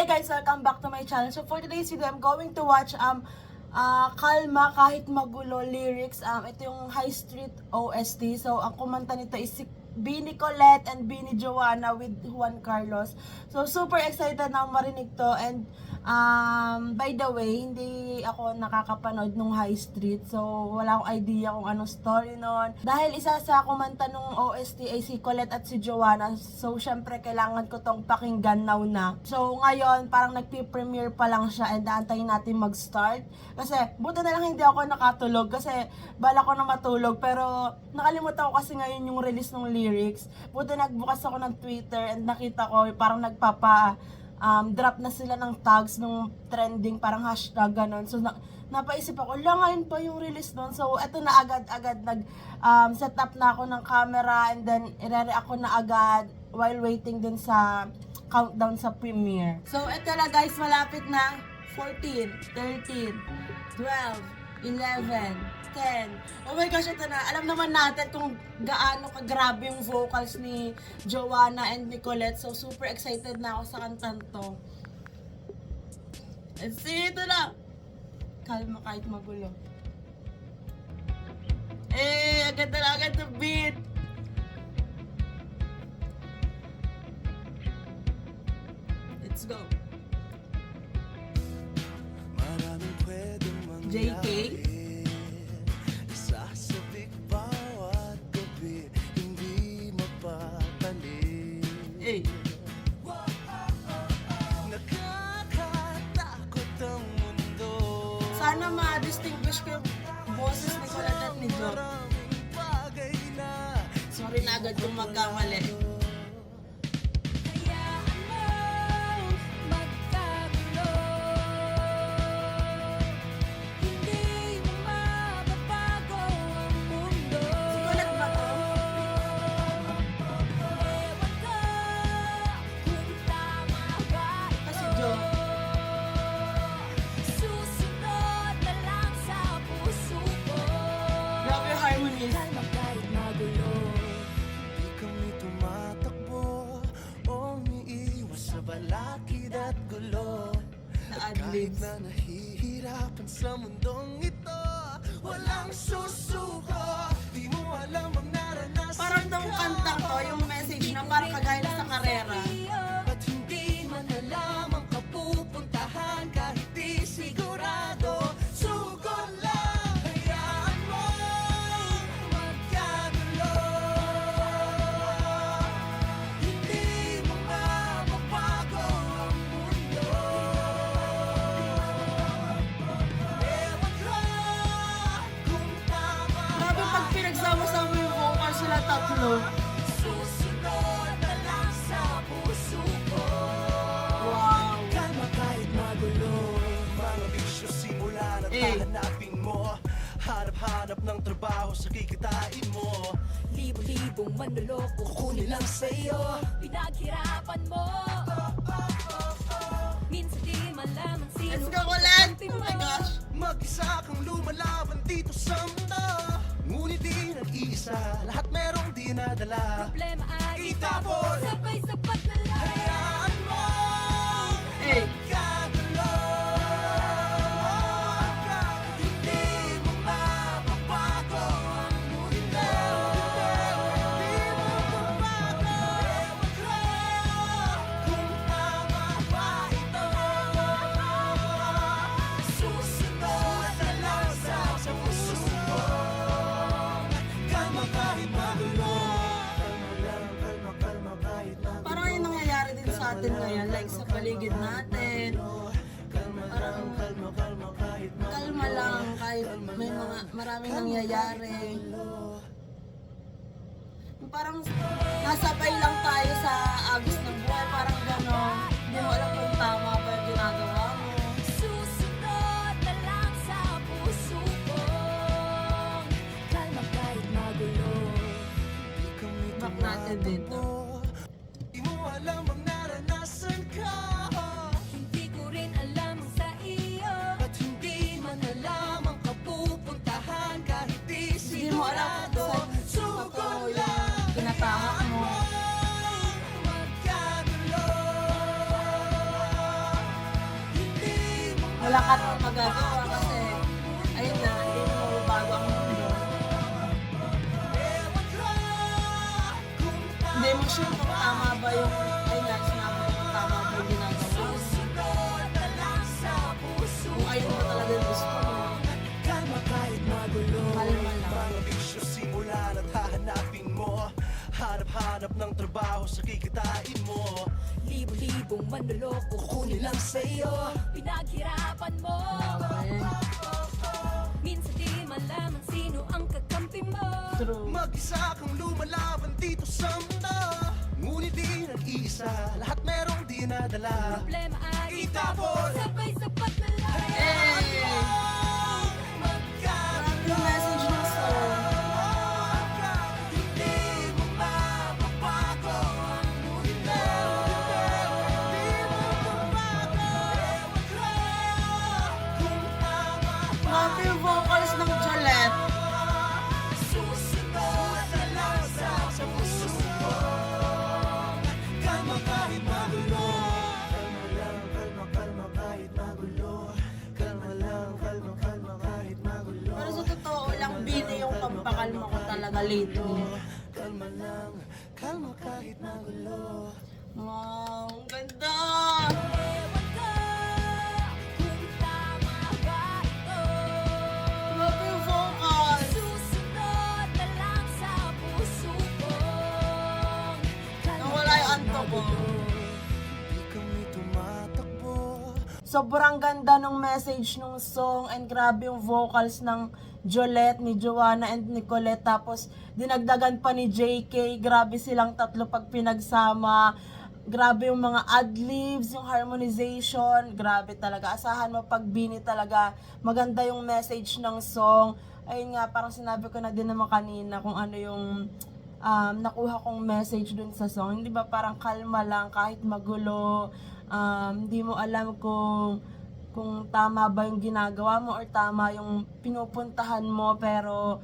Hi guys! Welcome back to my channel. So for today's video, I'm going to watch Kalma Kahit Magulo lyrics. Ito yung High Street OST. So ang kumanta nito is si Bini Colette and Bini Joanna with Juan Carlos. So super excited na marinig to. And by the way, hindi ako nakakapanood nung High Street. So wala akong idea kung anong story nun. Dahil isa sa kumanta nung OST ay si Colette at si Joanna. So syempre kailangan ko tong pakinggan now na. So ngayon parang nagpi-premiere pa lang siya and aantayin natin mag-start. Kasi buti na lang hindi ako nakatulog kasi bala ko na matulog. Pero nakalimutan ko kasi ngayon yung release ng lyrics. Buti nagbukas ako ng Twitter and nakita ko parang drop na sila ng tags nung trending, parang hashtag ganon. So napaisip ako, ngayon pa yung release nun. So eto na agad-agad set up na ako ng camera and then ire-react ko na agad while waiting dun sa countdown sa premiere. So eto na guys, malapit na. 14, 13, 12, 11, 10. Oh my gosh, ito na. Alam naman natin kung gaano kagrabe yung vocals ni Joanna and Nicolette. So, super excited na ako sa kantan to. And see, ito na. Kalma kahit magulo. Agad na agad the beat. Let's go. JK. Sana ma-distinguish ko yung boses ni Colette at ni Jo. Sorry na agad kung magkamali. Balakid at gulo at kahit na nahihirapan sa mundong ito, walang susuko. Di mo alam ang naranasan. Parang tong kantang to, yung message na parang kagaya sa karera. At hindi man alam ang kapupuntahan kahit di sigurado. Suko lang, hayaan mo magkagulo. Hindi mo mababago ang mundo. Ewan ko kung tama. Grabe pag pinagsama-sama yung vocals sila tatlo. Susunod na lang sa puso ko. Wow. Kalma kahit magulo. Mga bisyo simula na hahanapin mo. Hanap-hanap ng trabaho sa kikitain mo. Libo-libong manloloko Kukunin lang sa'yo. pinaghirapan mo. Minsan di malaman sino Let's go, Colette! Oh my gosh! Mag-isa kang lumalaban dito sa mundo. Ngunit di nag-iisa, lahat merong dinadala. problema ay Itapon. sabay sapat na lang. Hayaan mo magkagulo. Hindi mo mababago ang mundo. Hindi mo mababago. Ewan ko kung tama ba ito. Susunod na lang sa puso ko. Kalma kahit magulo. Kalma kahit magulo. Parang yung nangyayari din sa atin ngayon, like sa paligid natin. Parang kalma lang kahit may maraming nangyayari. Parang nasabay lang tayo sa agos ng buhay, parang gano'n. Hindi mo alam kung tama ba yung ginagawa mo. Susunod na lang sa puso ko. Kalma kahit magulo. Back natin dito. Di mo alam ang naranasan ka. Hindi ko rin alam ang sa iyo. At hindi man alam ang kapupuntahan kahit di Hindi mo alam kung sigurado. saan Suko totoo yung lang, tinatahak mo. magkagulo. wala ka naman magagawa kasi ayun na, hindi mo mababago ang mundo. Hindi mo sure kung tama ba yung, ayun nga, sinabi ko kung tama ba yung ginagawa. Kung ayun ba talaga yung gusto mo. Kalma kahit magulo. Kalma lang. Mga bisyo simulan at hahanapin mo. Hanap-hanap ng trabaho sa kikitain mo. Libo-libong manloloko kunin lang sa'yo. Pinaghirapan mo. Okay. Minsan di malaman sino ang kakampi mo. True. Mag-isa kang lumalaban dito sa mundo. Ngunit di nag-iisa, lahat merong dinadala. Problema ay Itapon. sabay sapat na lang. Eh! Grabe yung message ng song. Hindi mo mababago ang mundo. Hindi mo mababago. Kung tama Grabe yung vocals ng Jolette. susunod na lang sa puso ko. Kalma kahit magulo. Kalma lang, kalma, kalma kahit magulo. Kalma lang, kalma, kalma kahit magulo. Pero sa totoo lang, Bini yung pampakalma ko talaga lately. Kalma lang, kalma kahit magulo. Wow, ang ganda! Ewan ko kung tama ba ito. Grabe yung vocals! Susunod na lang sa puso ko. Nawala yung antok ko. Di kami tumatakbo. Sobrang ganda ng message ng song and grabe yung vocals ng Jolette, ni Joanna and Nicolette. Tapos dinagdagan pa ni JK. Grabe silang tatlo pag pinagsama. Grabe yung mga ad-libs, yung harmonization. Grabe talaga. Asahan mo pag Bini talaga. Maganda yung message ng song. Ayun nga, parang sinabi ko na din naman kanina kung ano yung nakuha kong message dun sa song. Hindi ba parang kalma lang kahit magulo. Hindi mo alam kung tama ba yung ginagawa mo or tama yung pinupuntahan mo, pero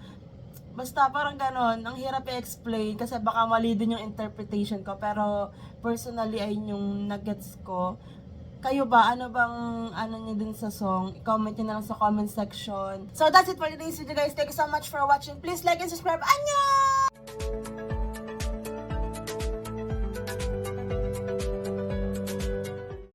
basta parang ganon, ang hirap i-explain kasi baka mali din yung interpretation ko, pero personally ay yung nuggets ko. Kayo ba? Ano bang ano niyo din sa song? I-comment nyo na lang sa comment section. So that's it for today's video guys. Thank you so much for watching. Please like and subscribe. Annyeong!